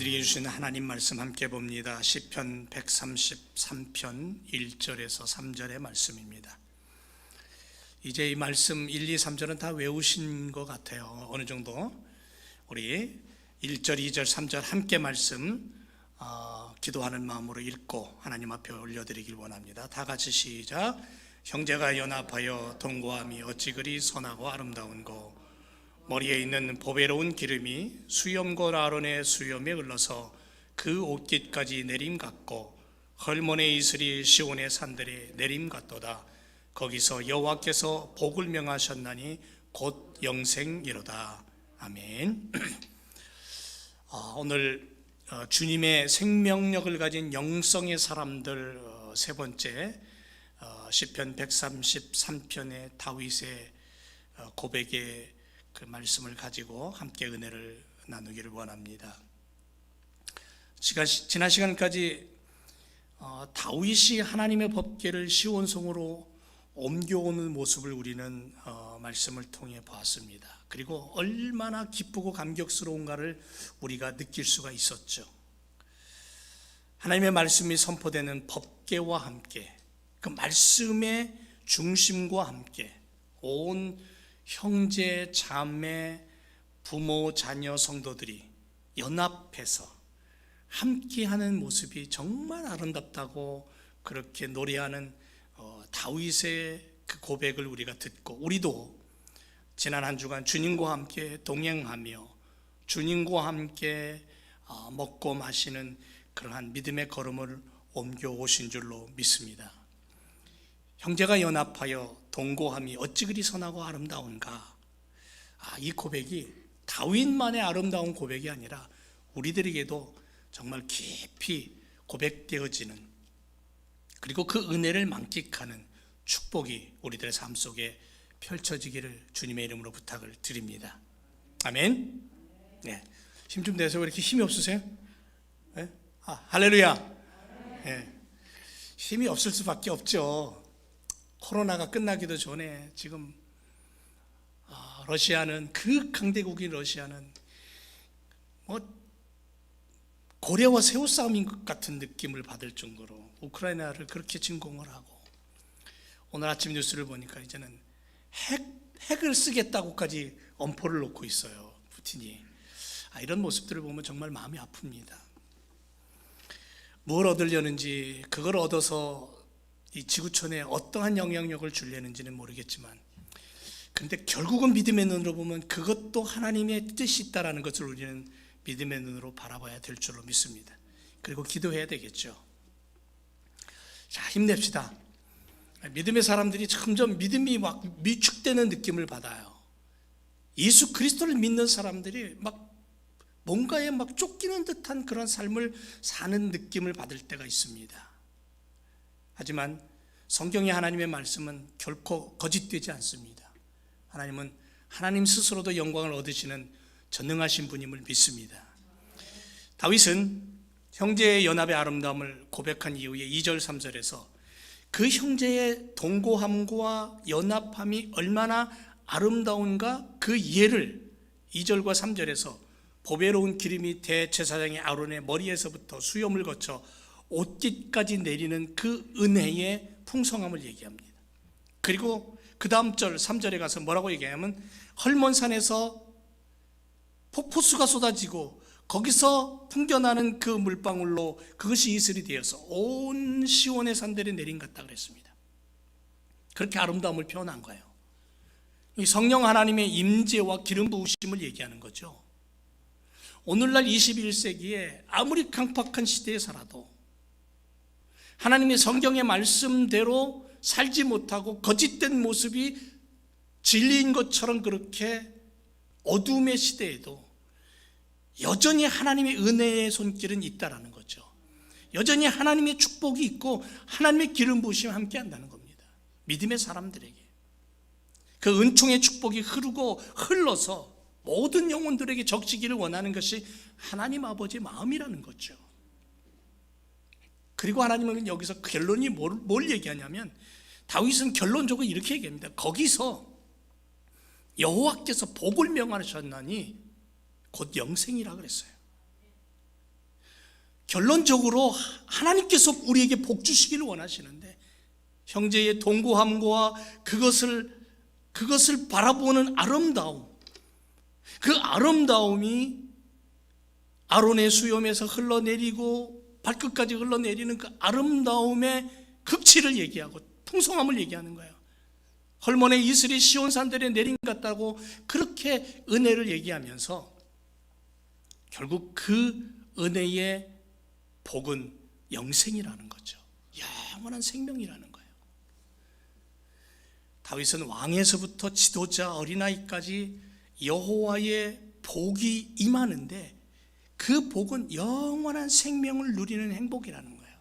우리들에게 주신 하나님 말씀 함께 봅니다. 시편 133편 1절에서 3절의 말씀입니다. 이제 이 말씀 1, 2, 3절은 다 외우신 것 같아요. 어느 정도 우리 1절, 2절, 3절 함께 말씀 기도하는 마음으로 읽고 하나님 앞에 올려드리길 원합니다. 다 같이 시작. 형제가 연합하여 동거함이 어찌 그리 선하고 아름다운고, 머리에 있는 보배로운 기름이 수염골 아론의 수염에 흘러서 그 옷깃까지 내림 같고, 헐몬의 이슬이 시온의 산들에 내림 같도다. 거기서 여호와께서 복을 명하셨나니 곧 영생이로다. 아멘. 오늘 주님의 생명력을 가진 영성의 사람들 세 번째 시편 133편의 다윗의 고백의 그 말씀을 가지고 함께 은혜를 나누기를 원합니다. 지난 시간까지 다윗이 하나님의 법궤를 시온성으로 옮겨오는 모습을 우리는 말씀을 통해 보았습니다. 그리고 얼마나 기쁘고 감격스러운가를 우리가 느낄 수가 있었죠. 하나님의 말씀이 선포되는 법궤와 함께, 그 말씀의 중심과 함께 온 형제, 자매, 부모, 자녀, 성도들이 연합해서 함께하는 모습이 정말 아름답다고 그렇게 노래하는 다윗의 그 고백을 우리가 듣고, 우리도 지난 한 주간 주님과 함께 동행하며 주님과 함께 먹고 마시는 그러한 믿음의 걸음을 옮겨오신 줄로 믿습니다. 형제가 연합하여 동거함이 어찌 그리 선하고 아름다운가. 이 고백이 다윗만의 아름다운 고백이 아니라 우리들에게도 정말 깊이 고백되어지는, 그리고 그 은혜를 만끽하는 축복이 우리들의 삶 속에 펼쳐지기를 주님의 이름으로 부탁을 드립니다. 아멘. 네. 힘 좀 내세요. 왜 이렇게 힘이 없으세요? 네? 할렐루야. 네. 힘이 없을 수밖에 없죠. 코로나가 끝나기도 전에 지금 러시아는, 그 강대국인 러시아는 고래와 새우 싸움인 것 같은 느낌을 받을 정도로 우크라이나를 그렇게 침공을 하고, 오늘 아침 뉴스를 보니까 이제는 핵을 쓰겠다고까지 엄포를 놓고 있어요, 푸틴이. 이런 모습들을 보면 정말 마음이 아픕니다. 뭘 얻으려는지, 그걸 얻어서 이 지구촌에 어떠한 영향력을 주려는지는 모르겠지만, 그런데 결국은 믿음의 눈으로 보면 그것도 하나님의 뜻이 있다는 것을 우리는 믿음의 눈으로 바라봐야 될 줄로 믿습니다. 그리고 기도해야 되겠죠. 자, 힘냅시다. 믿음의 사람들이 점점 믿음이 막 위축되는 느낌을 받아요. 예수 그리스도를 믿는 사람들이 막 뭔가에 막 쫓기는 듯한 그런 삶을 사는 느낌을 받을 때가 있습니다. 하지만 성경의 하나님의 말씀은 결코 거짓되지 않습니다. 하나님은 하나님 스스로도 영광을 얻으시는 전능하신 분임을 믿습니다. 다윗은 형제의 연합의 아름다움을 고백한 이후에 2절 3절에서 그 형제의 동거함과 연합함이 얼마나 아름다운가 그 예를 2절과 3절에서 보배로운 기름이 대제사장의 아론의 머리에서부터 수염을 거쳐 옷깃까지 내리는 그 은혜의 풍성함을 얘기합니다. 그리고 그 다음 절 3절에 가서 뭐라고 얘기하냐면, 헐몬산에서 폭포수가 쏟아지고 거기서 풍겨나는 그 물방울로 그것이 이슬이 되어서 온 시온의 산들에 내린 것 같다 그랬습니다. 그렇게 아름다움을 표현한 거예요. 이 성령 하나님의 임재와 기름 부으심을 얘기하는 거죠. 오늘날 21세기에 아무리 강팍한 시대에 살아도 하나님의 성경의 말씀대로 살지 못하고 거짓된 모습이 진리인 것처럼 그렇게 어둠의 시대에도 여전히 하나님의 은혜의 손길은 있다라는 거죠. 여전히 하나님의 축복이 있고 하나님의 기름 부으심이 함께 한다는 겁니다. 믿음의 사람들에게 그 은총의 축복이 흘러서 모든 영혼들에게 적시기를 원하는 것이 하나님 아버지의 마음이라는 거죠. 그리고 하나님은 여기서 결론이 뭘 얘기하냐면, 다윗은 결론적으로 이렇게 얘기합니다. 거기서 여호와께서 복을 명하셨나니 곧 영생이라 그랬어요. 결론적으로 하나님께서 우리에게 복 주시기를 원하시는데 형제의 동고함과 그것을 바라보는 아름다움, 그 아름다움이 아론의 수염에서 흘러내리고 발끝까지 흘러내리는 그 아름다움의 극치를 얘기하고 풍성함을 얘기하는 거예요. 헐몬의 이슬이 시온산들에 내린 것 같다고 그렇게 은혜를 얘기하면서 결국 그 은혜의 복은 영생이라는 거죠. 영원한 생명이라는 거예요. 다윗은 왕에서부터 지도자 어린아이까지 여호와의 복이 임하는데 그 복은 영원한 생명을 누리는 행복이라는 거예요.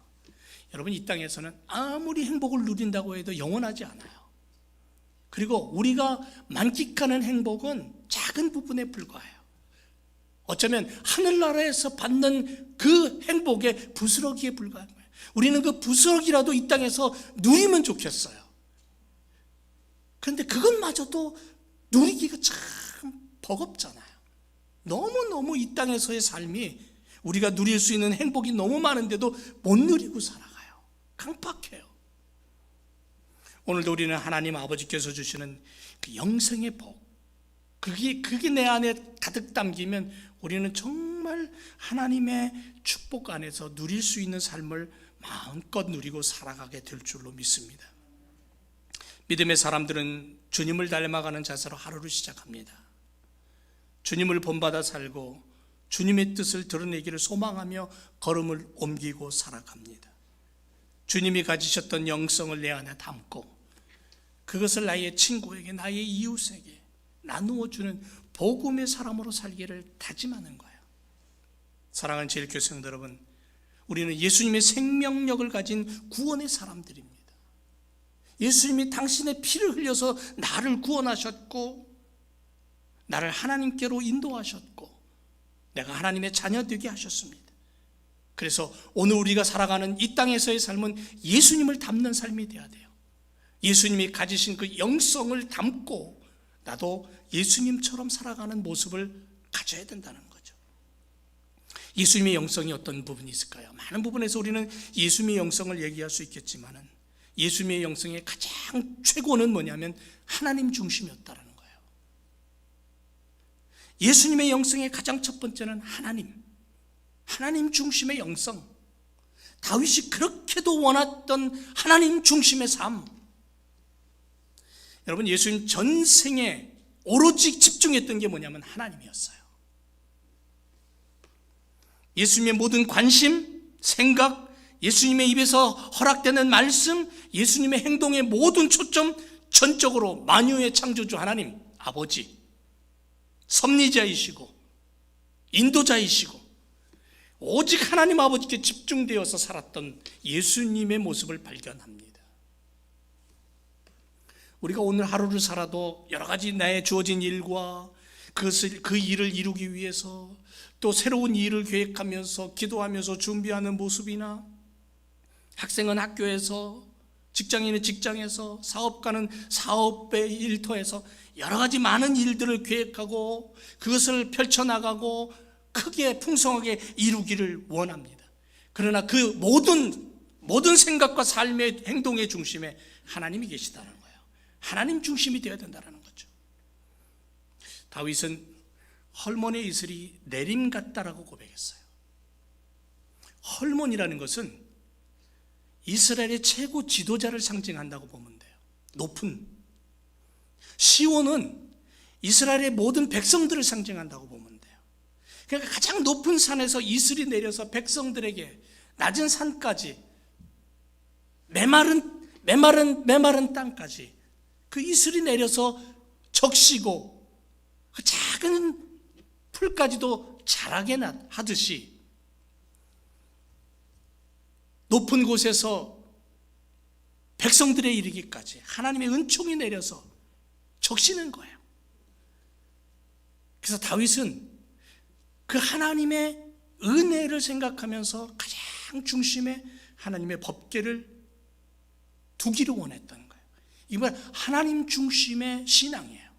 여러분, 이 땅에서는 아무리 행복을 누린다고 해도 영원하지 않아요. 그리고 우리가 만끽하는 행복은 작은 부분에 불과해요. 어쩌면 하늘나라에서 받는 그 행복의 부스러기에 불과한 거예요. 우리는 그 부스러기라도 이 땅에서 누리면 좋겠어요. 그런데 그것마저도 누리기가 참 버겁잖아요. 너무너무 이 땅에서의 삶이 우리가 누릴 수 있는 행복이 너무 많은데도 못 누리고 살아가요. 강팍해요. 오늘도 우리는 하나님 아버지께서 주시는 그 영생의 복, 그게 내 안에 가득 담기면 우리는 정말 하나님의 축복 안에서 누릴 수 있는 삶을 마음껏 누리고 살아가게 될 줄로 믿습니다. 믿음의 사람들은 주님을 닮아가는 자세로 하루를 시작합니다. 주님을 본받아 살고 주님의 뜻을 드러내기를 소망하며 걸음을 옮기고 살아갑니다. 주님이 가지셨던 영성을 내 안에 담고 그것을 나의 친구에게, 나의 이웃에게 나누어 주는 복음의 사람으로 살기를 다짐하는 거예요. 사랑하는 제일교회생들 여러분, 우리는 예수님의 생명력을 가진 구원의 사람들입니다. 예수님이 당신의 피를 흘려서 나를 구원하셨고 나를 하나님께로 인도하셨고 내가 하나님의 자녀 되게 하셨습니다. 그래서 오늘 우리가 살아가는 이 땅에서의 삶은 예수님을 닮는 삶이 되어야 돼요. 예수님이 가지신 그 영성을 담고 나도 예수님처럼 살아가는 모습을 가져야 된다는 거죠. 예수님의 영성이 어떤 부분이 있을까요? 많은 부분에서 우리는 예수님의 영성을 얘기할 수 있겠지만 예수님의 영성의 가장 최고는 뭐냐면 하나님 중심이었다는 거예요. 예수님의 영성의 가장 첫 번째는 하나님 중심의 영성. 다윗이 그렇게도 원했던 하나님 중심의 삶. 여러분, 예수님 전생에 오로지 집중했던 게 뭐냐면 하나님이었어요. 예수님의 모든 관심, 생각, 예수님의 입에서 허락되는 말씀, 예수님의 행동의 모든 초점 전적으로 만유의 창조주 하나님 아버지, 섭리자이시고 인도자이시고 오직 하나님 아버지께 집중되어서 살았던 예수님의 모습을 발견합니다. 우리가 오늘 하루를 살아도 여러 가지 나의 주어진 일과 그 일을 이루기 위해서 또 새로운 일을 계획하면서 기도하면서 준비하는 모습이나 학생은 학교에서, 직장인은 직장에서, 사업가는 사업의 일터에서 여러 가지 많은 일들을 계획하고 그것을 펼쳐나가고 크게 풍성하게 이루기를 원합니다. 그러나 그 모든 생각과 삶의 행동의 중심에 하나님이 계시다는 거예요. 하나님 중심이 되어야 된다는 거죠. 다윗은 헐몬의 이슬이 내림 같다라고 고백했어요. 헐몬이라는 것은 이스라엘의 최고 지도자를 상징한다고 보면 돼요. 높은. 시온은 이스라엘의 모든 백성들을 상징한다고 보면 돼요. 그러니까 가장 높은 산에서 이슬이 내려서 백성들에게 낮은 산까지 메마른 땅까지 그 이슬이 내려서 적시고 그 작은 풀까지도 자라게 하듯이 높은 곳에서 백성들에 이르기까지 하나님의 은총이 내려서 적시는 거예요. 그래서 다윗은 그 하나님의 은혜를 생각하면서 가장 중심에 하나님의 법궤를 두기를 원했던 거예요. 이건 하나님 중심의 신앙이에요.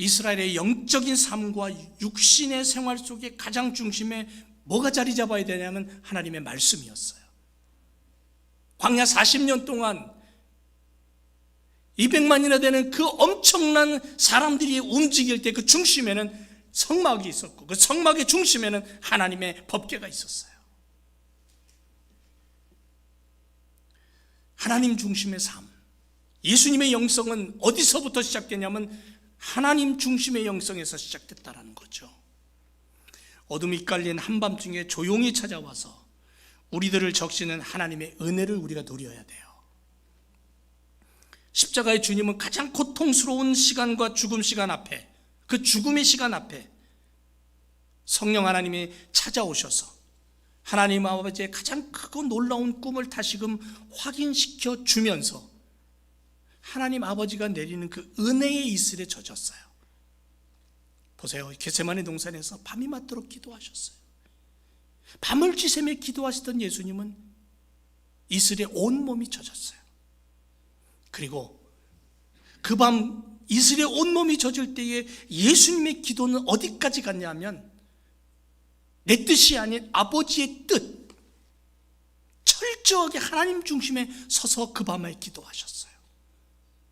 이스라엘의 영적인 삶과 육신의 생활 속에 가장 중심에 뭐가 자리 잡아야 되냐면 하나님의 말씀이었어요. 광야 40년 동안 200만이나 되는 그 엄청난 사람들이 움직일 때 그 중심에는 성막이 있었고, 그 성막의 중심에는 하나님의 법궤가 있었어요. 하나님 중심의 삶. 예수님의 영성은 어디서부터 시작되냐면 하나님 중심의 영성에서 시작됐다는 거죠. 어둠이 깔린 한밤중에 조용히 찾아와서 우리들을 적시는 하나님의 은혜를 우리가 누려야 돼요. 십자가의 주님은 가장 고통스러운 시간과 죽음 시간 앞에, 그 죽음의 시간 앞에 성령 하나님이 찾아오셔서 하나님 아버지의 가장 크고 놀라운 꿈을 다시금 확인시켜 주면서 하나님 아버지가 내리는 그 은혜의 이슬에 젖었어요. 보세요. 겟세마네 동산에서 밤이 맞도록 기도하셨어요. 밤을 지새며 기도하시던 예수님은 이슬에 온몸이 젖었어요. 그리고 그 밤 이슬에 온몸이 젖을 때에 예수님의 기도는 어디까지 갔냐면 내 뜻이 아닌 아버지의 뜻, 철저하게 하나님 중심에 서서 그 밤에 기도하셨어요.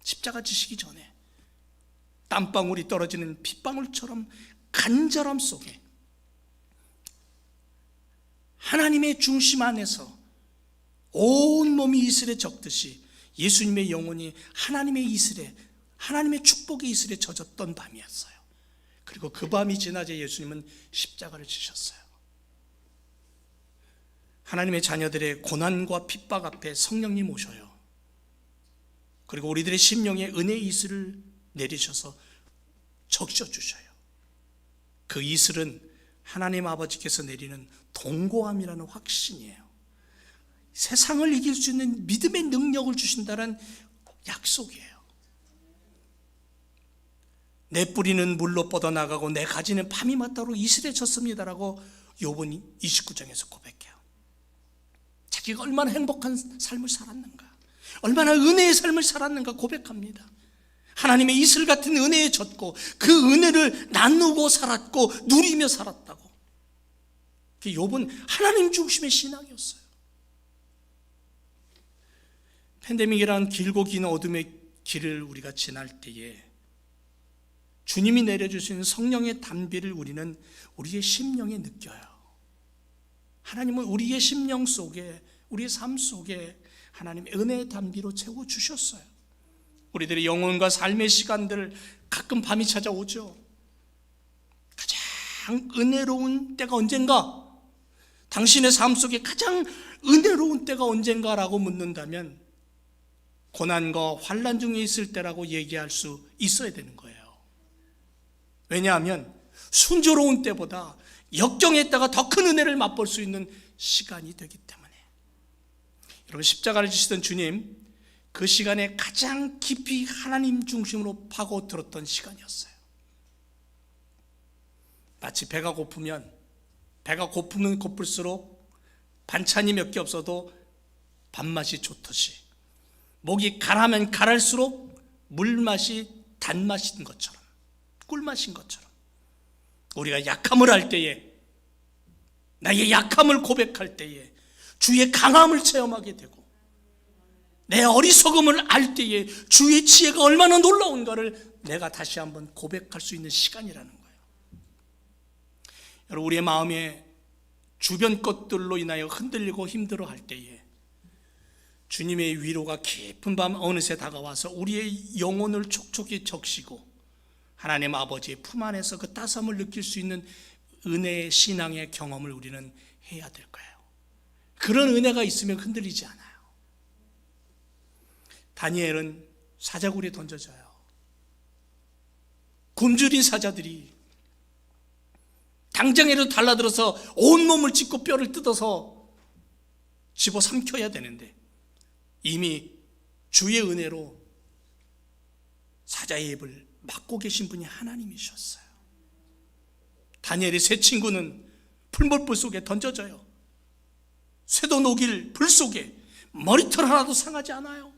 십자가 지시기 전에 땀방울이 떨어지는 핏방울처럼 간절함 속에 하나님의 중심 안에서 온몸이 이슬에 젖듯이 예수님의 영혼이 하나님의 이슬에, 하나님의 축복의 이슬에 젖었던 밤이었어요. 그리고 그 밤이 지나자 예수님은 십자가를 지셨어요. 하나님의 자녀들의 고난과 핍박 앞에 성령님 오셔요. 그리고 우리들의 심령에 은혜의 이슬을 내리셔서 적셔주셔요. 그 이슬은 하나님 아버지께서 내리는 동고함이라는 확신이에요. 세상을 이길 수 있는 믿음의 능력을 주신다는 약속이에요. 내 뿌리는 물로 뻗어나가고 내 가지는 밤이 맞다로 이슬에 젖습니다라고 욥은 29장에서 고백해요. 자기가 얼마나 행복한 삶을 살았는가, 얼마나 은혜의 삶을 살았는가 고백합니다. 하나님의 이슬 같은 은혜에 젖고 그 은혜를 나누고 살았고 누리며 살았다고. 욥은 하나님 중심의 신앙이었어요. 팬데믹이라는 길고 긴 어둠의 길을 우리가 지날 때에 주님이 내려주시는 성령의 담비를 우리는 우리의 심령에 느껴요. 하나님은 우리의 심령 속에, 우리의 삶 속에 하나님의 은혜의 담비로 채워주셨어요. 우리들의 영혼과 삶의 시간들 가끔 밤이 찾아오죠. 가장 은혜로운 때가 언젠가? 당신의 삶 속에 가장 은혜로운 때가 언젠가라고 묻는다면 고난과 환난 중에 있을 때라고 얘기할 수 있어야 되는 거예요. 왜냐하면 순조로운 때보다 역경했다가 더 큰 은혜를 맛볼 수 있는 시간이 되기 때문에. 여러분, 십자가를 지시던 주님, 그 시간에 가장 깊이 하나님 중심으로 파고들었던 시간이었어요. 마치 배가 고프면 고플수록 반찬이 몇 개 없어도 밥맛이 좋듯이, 목이 가라면 가랄수록 물맛이 단맛인 것처럼, 꿀맛인 것처럼, 우리가 약함을 할 때에, 나의 약함을 고백할 때에 주의 강함을 체험하게 되고, 내 어리석음을 알 때에 주의 지혜가 얼마나 놀라운가를 내가 다시 한번 고백할 수 있는 시간이라는 거예요. 여러분, 우리의 마음에 주변 것들로 인하여 흔들리고 힘들어할 때에 주님의 위로가 깊은 밤 어느새 다가와서 우리의 영혼을 촉촉히 적시고 하나님 아버지의 품 안에서 그 따스함을 느낄 수 있는 은혜의 신앙의 경험을 우리는 해야 될 거예요. 그런 은혜가 있으면 흔들리지 않아요. 다니엘은 사자굴에 던져져요. 굶주린 사자들이 당장에도 달라들어서 온몸을 찢고 뼈를 뜯어서 집어삼켜야 되는데 이미 주의 은혜로 사자의 입을 막고 계신 분이 하나님이셨어요. 다니엘의 세 친구는 풀물불 속에 던져져요. 쇠도 녹일 불 속에 머리털 하나도 상하지 않아요.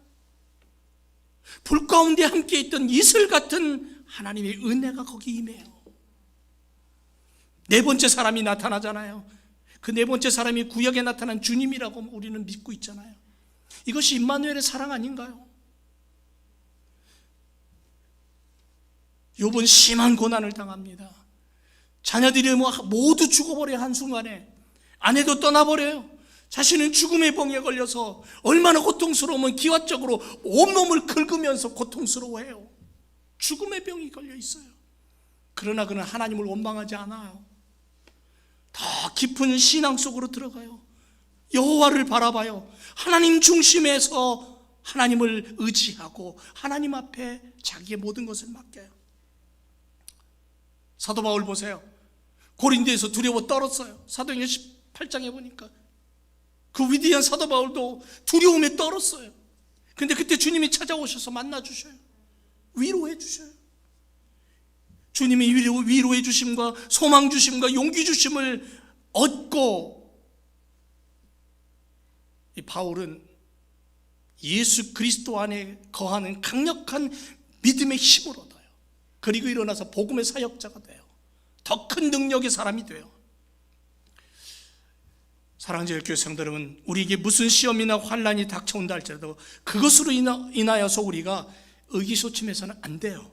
불 가운데 함께 있던 이슬 같은 하나님의 은혜가 거기 임해요. 네 번째 사람이 나타나잖아요. 그 네 번째 사람이 구약에 나타난 주님이라고 우리는 믿고 있잖아요. 이것이 임마누엘의 사랑 아닌가요? 욥은 심한 고난을 당합니다. 자녀들이 모두 죽어버려. 한순간에 아내도 떠나버려요. 자신은 죽음의 병에 걸려서 얼마나 고통스러우면 기와적으로 온몸을 긁으면서 고통스러워해요. 죽음의 병이 걸려 있어요. 그러나 그는 하나님을 원망하지 않아요. 더 깊은 신앙 속으로 들어가요. 여호와를 바라봐요. 하나님 중심에서 하나님을 의지하고 하나님 앞에 자기의 모든 것을 맡겨요. 사도 바울 보세요. 고린도에서 두려워 떨었어요. 사도행전 18장에 보니까 그 위대한 사도 바울도 두려움에 떨었어요. 근데 그때 주님이 찾아오셔서 만나 주셔요. 위로해 주셔요. 주님이 위로해 주심과 소망 주심과 용기 주심을 얻고 이 바울은 예수 그리스도 안에 거하는 강력한 믿음의 힘을 얻어요. 그리고 일어나서 복음의 사역자가 돼요. 더 큰 능력의 사람이 돼요. 사랑하는 교회 성도 여러분, 우리에게 무슨 시험이나 환난이 닥쳐온다 할지라도 그것으로 인하여서 우리가 의기소침해서는 안 돼요.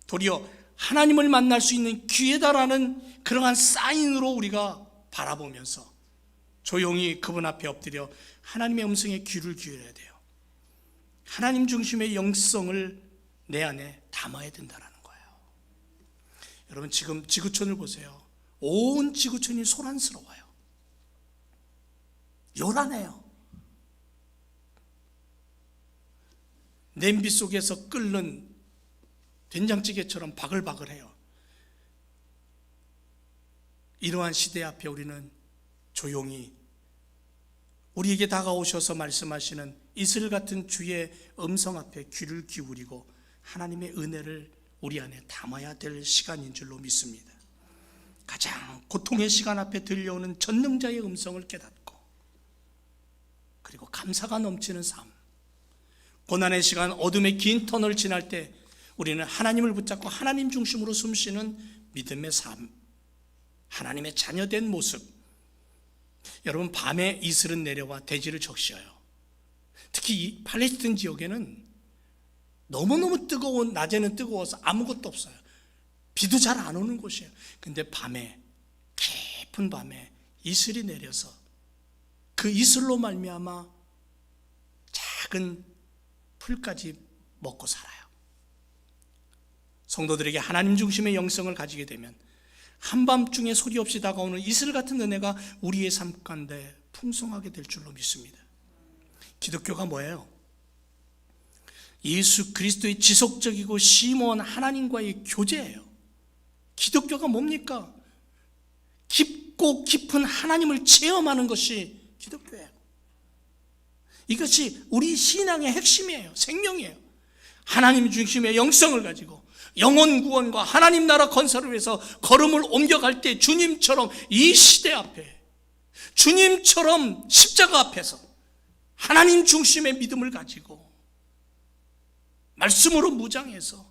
도리어 하나님을 만날 수 있는 기회다라는 그러한 사인으로 우리가 바라보면서 조용히 그분 앞에 엎드려 하나님의 음성에 귀를 기울여야 돼요. 하나님 중심의 영성을 내 안에 담아야 된다는 거예요. 여러분, 지금 지구촌을 보세요. 온 지구촌이 소란스러워요. 요란해요. 냄비 속에서 끓는 된장찌개처럼 바글바글해요. 이러한 시대 앞에 우리는 조용히 우리에게 다가오셔서 말씀하시는 이슬 같은 주의 음성 앞에 귀를 기울이고 하나님의 은혜를 우리 안에 담아야 될 시간인 줄로 믿습니다. 가장 고통의 시간 앞에 들려오는 전능자의 음성을 깨닫고 그리고 감사가 넘치는 삶, 고난의 시간, 어둠의 긴 터널을 지날 때 우리는 하나님을 붙잡고 하나님 중심으로 숨쉬는 믿음의 삶, 하나님의 자녀된 모습. 여러분, 밤에 이슬은 내려와 대지를 적셔요. 특히 이 팔레스타인 지역에는 너무너무 뜨거운, 낮에는 뜨거워서 아무것도 없어요. 비도 잘 안 오는 곳이에요. 근데 밤에, 깊은 밤에 이슬이 내려서 그 이슬로 말미암아 작은 풀까지 먹고 살아요. 성도들에게 하나님 중심의 영성을 가지게 되면 한밤중에 소리 없이 다가오는 이슬 같은 은혜가 우리의 삶 가운데 풍성하게 될 줄로 믿습니다. 기독교가 뭐예요? 예수 그리스도의 지속적이고 심오한 하나님과의 교제예요. 기독교가 뭡니까? 깊고 깊은 하나님을 체험하는 것이 기독교예요. 이것이 우리 신앙의 핵심이에요. 생명이에요. 하나님 중심의 영성을 가지고 영혼 구원과 하나님 나라 건설을 위해서 걸음을 옮겨갈 때 주님처럼 이 시대 앞에, 주님처럼 십자가 앞에서 하나님 중심의 믿음을 가지고 말씀으로 무장해서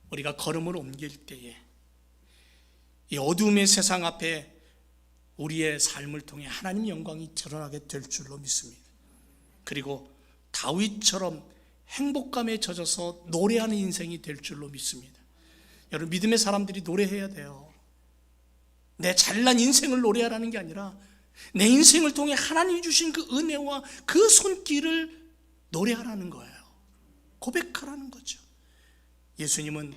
우리가 걸음을 옮길 때에 이 어두움의 세상 앞에 우리의 삶을 통해 하나님 영광이 드러나게 될 줄로 믿습니다. 그리고 다윗처럼 행복감에 젖어서 노래하는 인생이 될 줄로 믿습니다. 여러분, 믿음의 사람들이 노래해야 돼요. 내 잘난 인생을 노래하라는 게 아니라 내 인생을 통해 하나님이 주신 그 은혜와 그 손길을 노래하라는 거예요. 고백하라는 거죠. 예수님은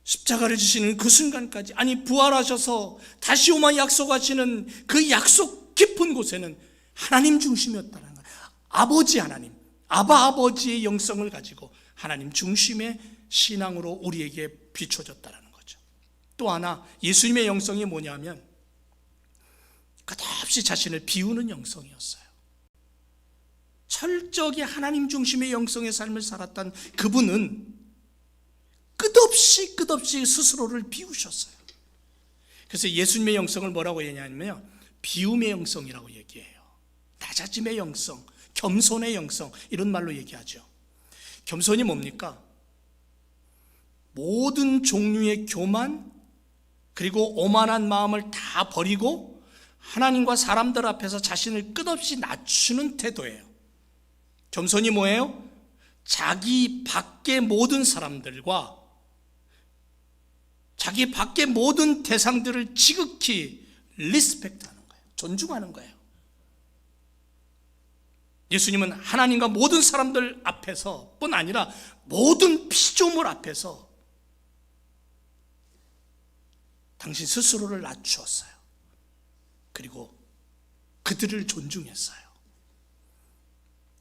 십자가를 지시는 그 순간까지, 아니 부활하셔서 다시 오마 약속하시는 그 약속 깊은 곳에는 하나님 중심이었다는 거예요. 아버지 하나님, 아버지의 영성을 가지고 하나님 중심의 신앙으로 우리에게 비춰졌다는 거죠. 또 하나, 예수님의 영성이 뭐냐면 끝없이 자신을 비우는 영성이었어요. 철저하게 하나님 중심의 영성의 삶을 살았던 그분은 끝없이 스스로를 비우셨어요. 그래서 예수님의 영성을 뭐라고 얘기하냐면요, 비움의 영성이라고 얘기해요. 낮아짐의 영성, 겸손의 영성, 이런 말로 얘기하죠. 겸손이 뭡니까? 모든 종류의 교만 그리고 오만한 마음을 다 버리고 하나님과 사람들 앞에서 자신을 끝없이 낮추는 태도예요. 겸손이 뭐예요? 자기 밖의 모든 사람들과 자기 밖의 모든 대상들을 지극히 리스펙트하는 거예요. 존중하는 거예요. 예수님은 하나님과 모든 사람들 앞에서 뿐 아니라 모든 피조물 앞에서 당신 스스로를 낮추었어요. 그리고 그들을 존중했어요.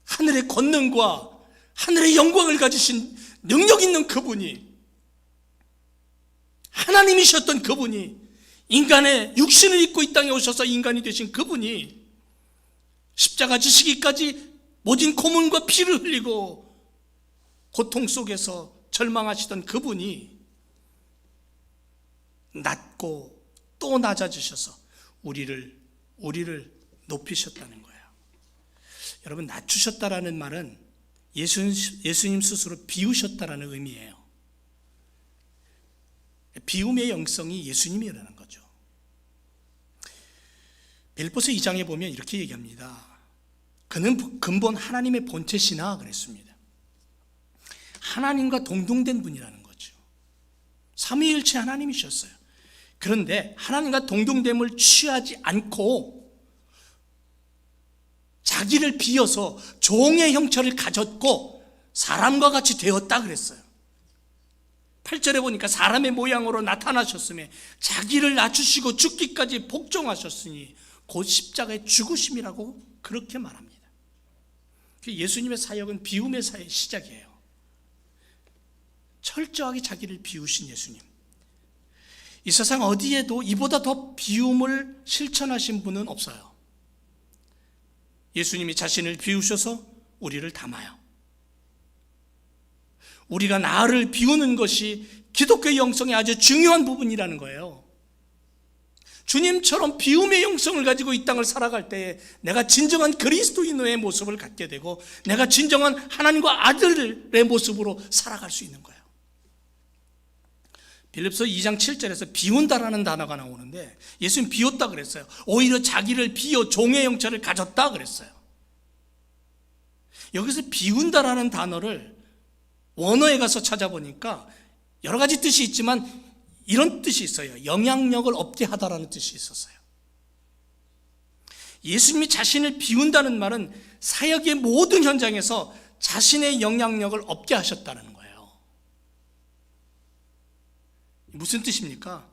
하늘의 권능과 하늘의 영광을 가지신 능력 있는 그분이, 하나님이셨던 그분이, 인간의 육신을 입고 이 땅에 오셔서 인간이 되신 그분이 십자가 지시기까지 모진 고문과 피를 흘리고 고통 속에서 절망하시던 그분이 낮고 또 낮아지셔서 우리를 높이셨다는 거예요. 여러분, 낮추셨다라는 말은 예수님 스스로 비우셨다라는 의미예요. 비움의 영성이 예수님이라는 거죠. 빌립보서 2장에 보면 이렇게 얘기합니다. 그는 근본 하나님의 본체시나 그랬습니다. 하나님과 동등된 분이라는 거죠. 삼위일체 하나님이셨어요. 그런데 하나님과 동등됨을 취하지 않고 자기를 비워서 종의 형체를 가졌고 사람과 같이 되었다 그랬어요. 8절에 보니까 사람의 모양으로 나타나셨으며 자기를 낮추시고 죽기까지 복종하셨으니 곧 십자가의 죽으심이라고 그렇게 말합니다. 예수님의 사역은 비움의 사역의 시작이에요. 철저하게 자기를 비우신 예수님. 이 세상 어디에도 이보다 더 비움을 실천하신 분은 없어요. 예수님이 자신을 비우셔서 우리를 담아요. 우리가 나를 비우는 것이 기독교의 영성의 아주 중요한 부분이라는 거예요. 주님처럼 비움의 영성을 가지고 이 땅을 살아갈 때에 내가 진정한 그리스도인의 모습을 갖게 되고 내가 진정한 하나님과 아들의 모습으로 살아갈 수 있는 거예요. 빌립보서 2장 7절에서 비운다라는 단어가 나오는데 예수님 비웠다 그랬어요. 오히려 자기를 비워 종의 형체를 가졌다 그랬어요. 여기서 비운다라는 단어를 원어에 가서 찾아보니까 여러 가지 뜻이 있지만 이런 뜻이 있어요. 영향력을 없게 하다라는 뜻이 있었어요. 예수님이 자신을 비운다는 말은 사역의 모든 현장에서 자신의 영향력을 없게 하셨다는 거예요. 무슨 뜻입니까?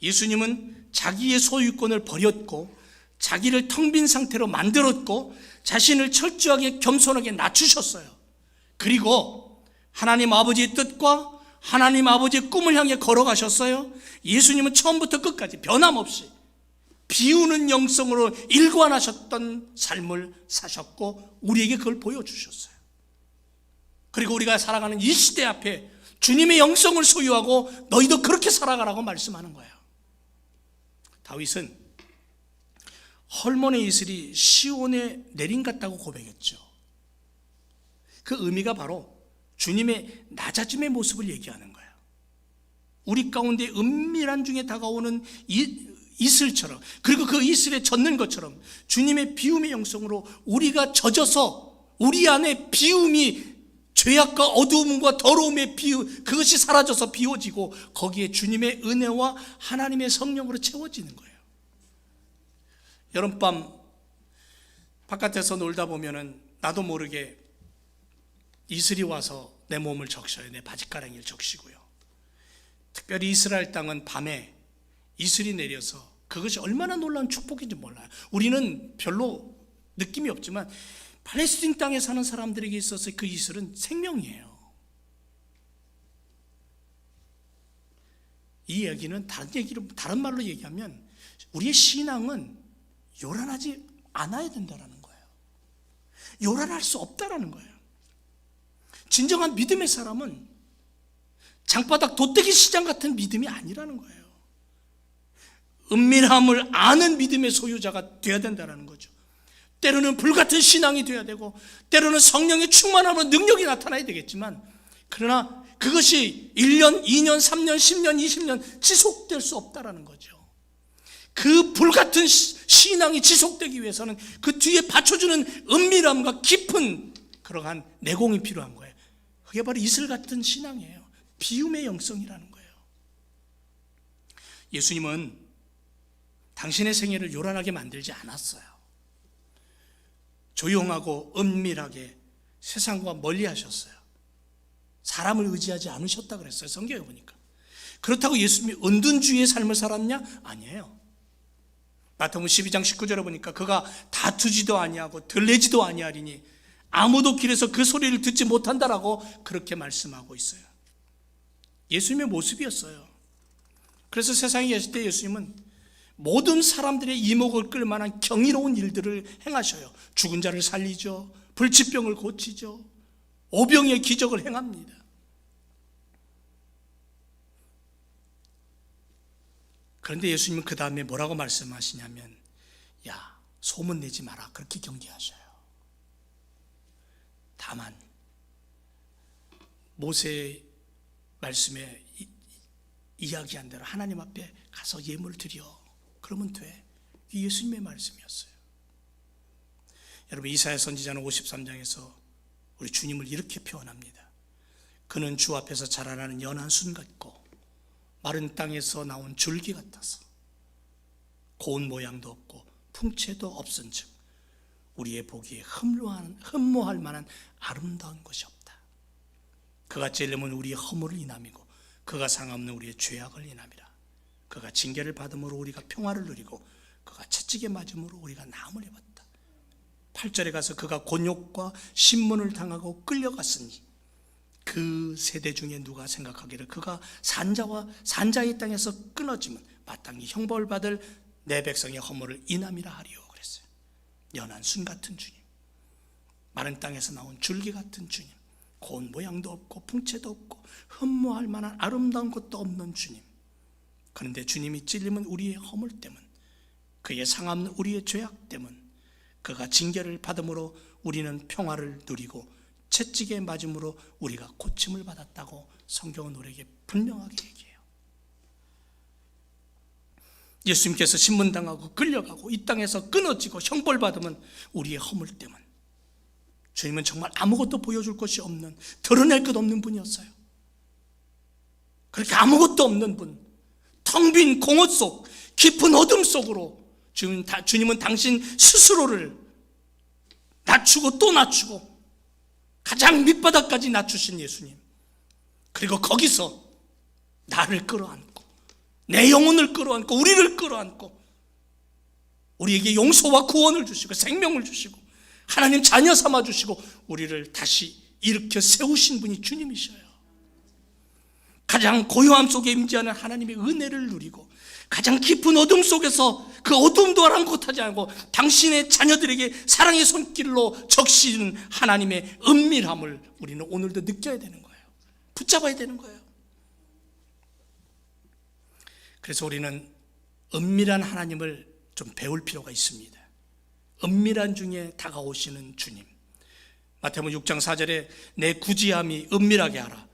예수님은 자기의 소유권을 버렸고 자기를 텅 빈 상태로 만들었고 자신을 철저하게 겸손하게 낮추셨어요. 그리고 하나님 아버지의 뜻과 하나님 아버지의 꿈을 향해 걸어가셨어요. 예수님은 처음부터 끝까지 변함없이 비우는 영성으로 일관하셨던 삶을 사셨고 우리에게 그걸 보여주셨어요. 그리고 우리가 살아가는 이 시대 앞에 주님의 영성을 소유하고 너희도 그렇게 살아가라고 말씀하는 거예요. 다윗은 헐몬의 이슬이 시온의 내림 같다고 고백했죠. 그 의미가 바로 주님의 낮아짐의 모습을 얘기하는 거예요. 우리 가운데 은밀한 중에 다가오는 이슬처럼, 그리고 그 이슬에 젖는 것처럼 주님의 비움의 영성으로 우리가 젖어서 우리 안에 비움이, 죄악과 어두움과 더러움의 그것이 사라져서 비워지고 거기에 주님의 은혜와 하나님의 성령으로 채워지는 거예요. 여름밤 바깥에서 놀다 보면은 나도 모르게 이슬이 와서 내 몸을 적셔요. 내 바지가랑이를 적시고요. 특별히 이스라엘 땅은 밤에 이슬이 내려서 그것이 얼마나 놀라운 축복인지 몰라요. 우리는 별로 느낌이 없지만 팔레스틴 땅에 사는 사람들에게 있어서 그 이슬은 생명이에요. 이 얘기는 다른 말로 얘기하면 우리의 신앙은 요란하지 않아야 된다는 거예요. 요란할 수 없다는 거예요. 진정한 믿음의 사람은 장바닥 돗대기 시장 같은 믿음이 아니라는 거예요. 은밀함을 아는 믿음의 소유자가 되어야 된다는 거죠. 때로는 불같은 신앙이 되어야 되고 때로는 성령의 충만함으로 능력이 나타나야 되겠지만 그러나 그것이 1년, 2년, 3년, 10년, 20년 지속될 수 없다라는 거죠. 그 불같은 신앙이 지속되기 위해서는 그 뒤에 받쳐주는 은밀함과 깊은 그러한 내공이 필요한 거예요. 그게 바로 이슬 같은 신앙이에요. 비움의 영성이라는 거예요. 예수님은 당신의 생애를 요란하게 만들지 않았어요. 조용하고 은밀하게 세상과 멀리 하셨어요. 사람을 의지하지 않으셨다 그랬어요. 성경에 보니까. 그렇다고 예수님이 은둔주의의 삶을 살았냐? 아니에요. 마태복음 12장 19절에 보니까 그가 다투지도 아니하고 들레지도 아니하리니 아무도 길에서 그 소리를 듣지 못한다라고 그렇게 말씀하고 있어요. 예수님의 모습이었어요. 그래서 세상에 계실 때 예수님은 모든 사람들의 이목을 끌 만한 경이로운 일들을 행하셔요. 죽은 자를 살리죠. 불치병을 고치죠. 오병이의 기적을 행합니다. 그런데 예수님은 그 다음에 뭐라고 말씀하시냐면, 야, 소문내지 마라, 그렇게 경계하셔요. 다만 모세의 말씀에 이야기한 대로 하나님 앞에 가서 예물 드려, 그러면 돼. 이게 예수님의 말씀이었어요. 여러분, 이사야 선지자는 53장에서 우리 주님을 이렇게 표현합니다. 그는 주 앞에서 자라나는 연한 순 같고 마른 땅에서 나온 줄기 같아서 고운 모양도 없고 풍채도 없은즉 우리의 보기에 흠모할 만한 아름다운 것이 없다. 그가 찔림은 우리의 허물을 인함이고 그가 상함은 우리의 죄악을 인함이라. 그가 징계를 받음으로 우리가 평화를 누리고 그가 채찍에 맞음으로 우리가 나음을 입었다. 8절에 가서 그가 곤욕과 신문을 당하고 끌려갔으니 그 세대 중에 누가 생각하기를 그가 산자의 땅에서 끊어지면 마땅히 형벌 받을 내 백성의 허물을 인함이라 하리요 그랬어요. 연한 순 같은 주님, 마른 땅에서 나온 줄기 같은 주님, 고운 모양도 없고 풍채도 없고 흠모할 만한 아름다운 것도 없는 주님. 그런데 주님이 찔림은 우리의 허물 때문, 그의 상함은 우리의 죄악 때문, 그가 징계를 받음으로 우리는 평화를 누리고 채찍에 맞음으로 우리가 고침을 받았다고 성경은 우리에게 분명하게 얘기해요. 예수님께서 신문당하고 끌려가고 이 땅에서 끊어지고 형벌받으면 우리의 허물 때문. 주님은 정말 아무것도 보여줄 것이 없는, 드러낼 것 없는 분이었어요. 그렇게 아무것도 없는 분, 텅 빈 공허 속 깊은 어둠 속으로 주님은 당신 스스로를 낮추고 또 낮추고 가장 밑바닥까지 낮추신 예수님, 그리고 거기서 나를 끌어안고 내 영혼을 끌어안고 우리를 끌어안고 우리에게 용서와 구원을 주시고 생명을 주시고 하나님 자녀 삼아 주시고 우리를 다시 일으켜 세우신 분이 주님이셔요. 가장 고요함 속에 임재하는 하나님의 은혜를 누리고 가장 깊은 어둠 속에서 그 어둠도 아랑곳하지 않고 당신의 자녀들에게 사랑의 손길로 적시는 하나님의 은밀함을 우리는 오늘도 느껴야 되는 거예요. 붙잡아야 되는 거예요. 그래서 우리는 은밀한 하나님을 좀 배울 필요가 있습니다. 은밀한 중에 다가오시는 주님. 마태복음 6장 4절에 내 구지함이 은밀하게 하라.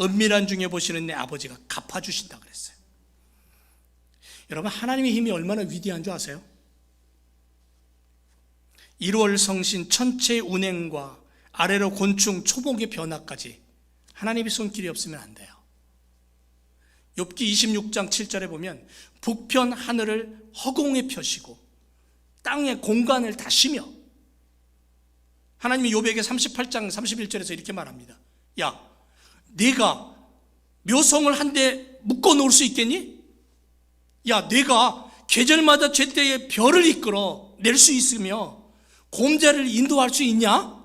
은밀한 중에 보시는 내 아버지가 갚아주신다 그랬어요. 여러분, 하나님의 힘이 얼마나 위대한 줄 아세요? 1월 성신 천체 운행과 아래로 곤충 초목의 변화까지 하나님의 손길이 없으면 안 돼요. 욥기 26장 7절에 보면 북편 하늘을 허공에 펴시고 땅의 공간을 다시며, 하나님이 욥에게 38장 31절에서 이렇게 말합니다. 야, 네가 묘성을 한데 묶어 놓을 수 있겠니? 야, 네가 계절마다 제때에 별을 이끌어 낼 수 있으며 곰자를 인도할 수 있냐?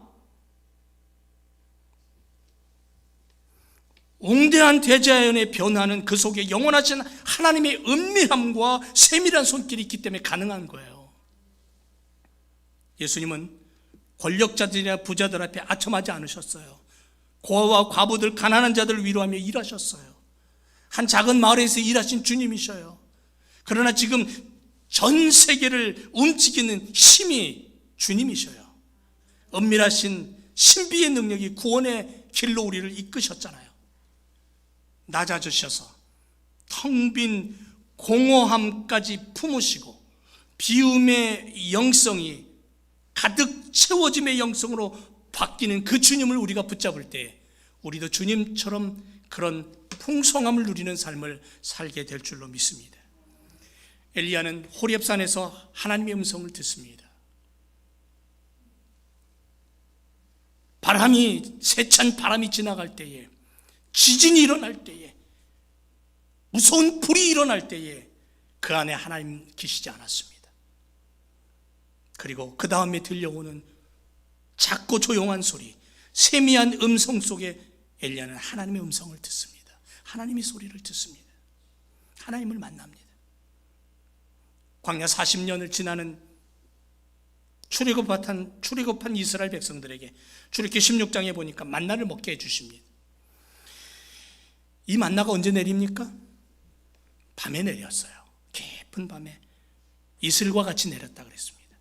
웅대한 대자연의 변화는 그 속에 영원하신 하나님의 은밀함과 세밀한 손길이 있기 때문에 가능한 거예요. 예수님은 권력자들이나 부자들 앞에 아첨하지 않으셨어요. 고아와 과부들, 가난한 자들을 위로하며 일하셨어요. 한 작은 마을에서 일하신 주님이셔요. 그러나 지금 전 세계를 움직이는 힘이 주님이셔요. 은밀하신 신비의 능력이 구원의 길로 우리를 이끄셨잖아요. 낮아지셔서 텅 빈 공허함까지 품으시고 비움의 영성이 가득 채워짐의 영성으로 바뀌는 그 주님을 우리가 붙잡을 때 우리도 주님처럼 그런 풍성함을 누리는 삶을 살게 될 줄로 믿습니다. 엘리야는 호렙산에서 하나님의 음성을 듣습니다. 바람이, 세찬 바람이 지나갈 때에, 지진이 일어날 때에, 무서운 불이 일어날 때에 그 안에 하나님 계시지 않았습니다. 그리고 그 다음에 들려오는 작고 조용한 소리, 세미한 음성 속에 엘리야는 하나님의 음성을 듣습니다. 하나님의 소리를 듣습니다. 하나님을 만납니다. 광야 40년을 지나는 출애굽한 이스라엘 백성들에게 출애굽기 16장에 보니까 만나를 먹게 해주십니다. 이 만나가 언제 내립니까? 밤에 내렸어요. 깊은 밤에 이슬과 같이 내렸다 그랬습니다.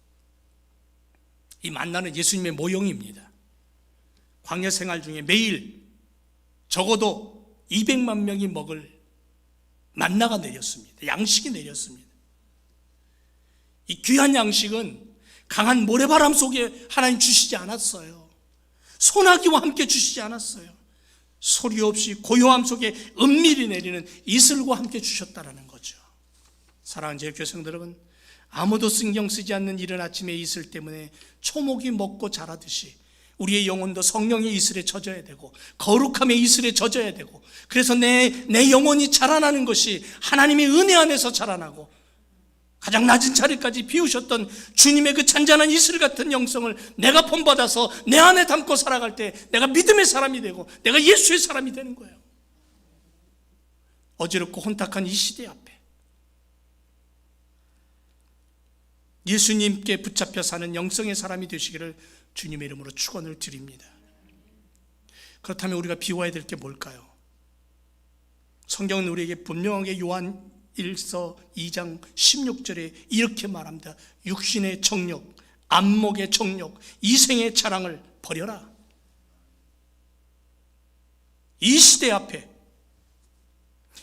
이 만나는 예수님의 모형입니다. 광야 생활 중에 매일 적어도 200만 명이 먹을 만나가 내렸습니다. 양식이 내렸습니다. 이 귀한 양식은 강한 모래바람 속에 하나님 주시지 않았어요. 소나기와 함께 주시지 않았어요. 소리 없이 고요함 속에 은밀히 내리는 이슬과 함께 주셨다라는 거죠. 사랑하는 제 교성들 여러분, 아무도 신경 쓰지 않는 이른 아침의 이슬 때문에 초목이 먹고 자라듯이 우리의 영혼도 성령의 이슬에 젖어야 되고 거룩함의 이슬에 젖어야 되고, 그래서 내 영혼이 자라나는 것이 하나님의 은혜 안에서 자라나고 가장 낮은 자리까지 비우셨던 주님의 그 잔잔한 이슬 같은 영성을 내가 본받아서 내 안에 담고 살아갈 때 내가 믿음의 사람이 되고 내가 예수의 사람이 되는 거예요. 어지럽고 혼탁한 이 시대 앞에 예수님께 붙잡혀 사는 영성의 사람이 되시기를 주님의 이름으로 축원을 드립니다. 그렇다면 우리가 비워야 될 게 뭘까요? 성경은 우리에게 분명하게 요한 1서 2장 16절에 이렇게 말합니다. 육신의 정욕, 안목의 정욕, 이생의 자랑을 버려라. 이 시대 앞에,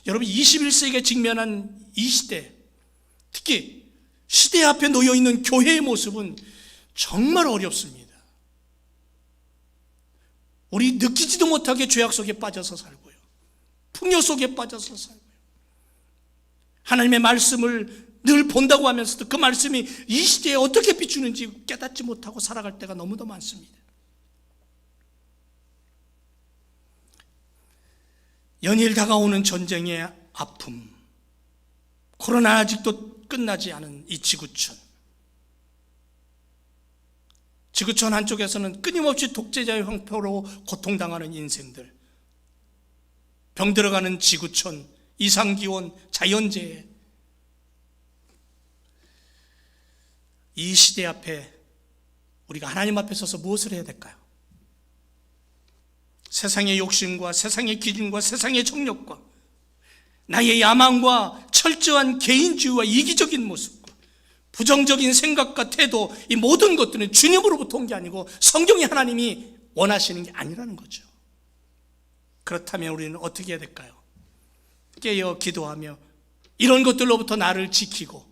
여러분 21세기에 직면한 이 시대, 특히 시대 앞에 놓여있는 교회의 모습은 정말 어렵습니다. 우리 느끼지도 못하게 죄악 속에 빠져서 살고요, 풍요 속에 빠져서 살고요, 하나님의 말씀을 늘 본다고 하면서도 그 말씀이 이 시대에 어떻게 비추는지 깨닫지 못하고 살아갈 때가 너무도 많습니다. 연일 다가오는 전쟁의 아픔, 코로나 아직도 끝나지 않은 이 지구촌 한쪽에서는 끊임없이 독재자의 형편으로 고통당하는 인생들, 병들어가는 지구촌, 이상기온, 자연재해, 이 시대 앞에 우리가 하나님 앞에 서서 무엇을 해야 될까요? 세상의 욕심과 세상의 기준과 세상의 정욕과 나의 야망과 철저한 개인주의와 이기적인 모습과 부정적인 생각과 태도, 이 모든 것들은 주님으로부터 온 게 아니고 성경의 하나님이 원하시는 게 아니라는 거죠. 그렇다면 우리는 어떻게 해야 될까요? 깨어 기도하며 이런 것들로부터 나를 지키고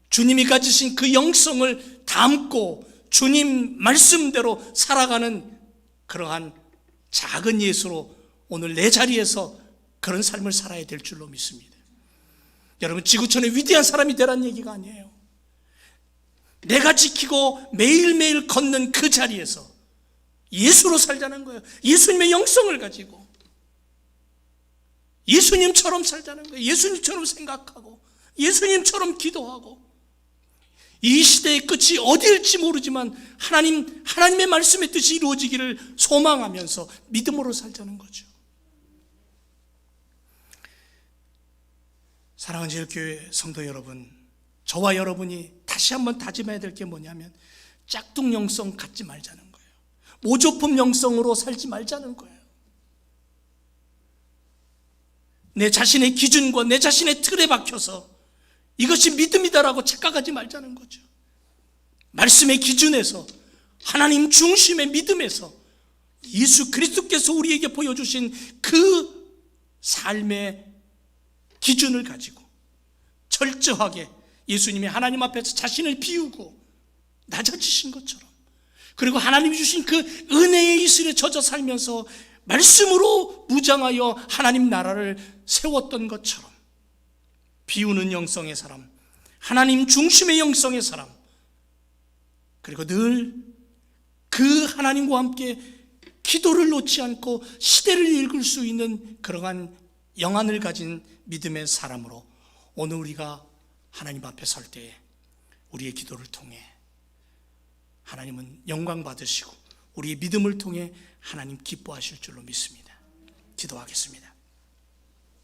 주님이 가지신 그 영성을 담고 주님 말씀대로 살아가는 그러한 작은 예수로 오늘 내 자리에서 그런 삶을 살아야 될 줄로 믿습니다. 여러분, 지구촌의 위대한 사람이 되라는 얘기가 아니에요. 내가 지키고 매일매일 걷는 그 자리에서 예수로 살자는 거예요. 예수님의 영성을 가지고 예수님처럼 살자는 거예요. 예수님처럼 생각하고 예수님처럼 기도하고, 이 시대의 끝이 어디일지 모르지만 하나님의 말씀의 뜻이 이루어지기를 소망하면서 믿음으로 살자는 거죠. 사랑하는 제일교회 성도 여러분, 저와 여러분이 다시 한번 다짐해야 될 게 뭐냐면 짝퉁 영성 갖지 말자는 거예요. 모조품 영성으로 살지 말자는 거예요. 내 자신의 기준과 내 자신의 틀에 박혀서 이것이 믿음이다라고 착각하지 말자는 거죠. 말씀의 기준에서, 하나님 중심의 믿음에서 예수 그리스도께서 우리에게 보여주신 그 삶의 기준을 가지고 철저하게 예수님이 하나님 앞에서 자신을 비우고 낮아지신 것처럼, 그리고 하나님이 주신 그 은혜의 이슬에 젖어 살면서 말씀으로 무장하여 하나님 나라를 세웠던 것처럼 비우는 영성의 사람, 하나님 중심의 영성의 사람, 그리고 늘 그 하나님과 함께 기도를 놓지 않고 시대를 읽을 수 있는 그러한 영안을 가진 믿음의 사람으로 오늘 우리가 하나님 앞에 설 때에 우리의 기도를 통해 하나님은 영광 받으시고 우리의 믿음을 통해 하나님 기뻐하실 줄로 믿습니다. 기도하겠습니다.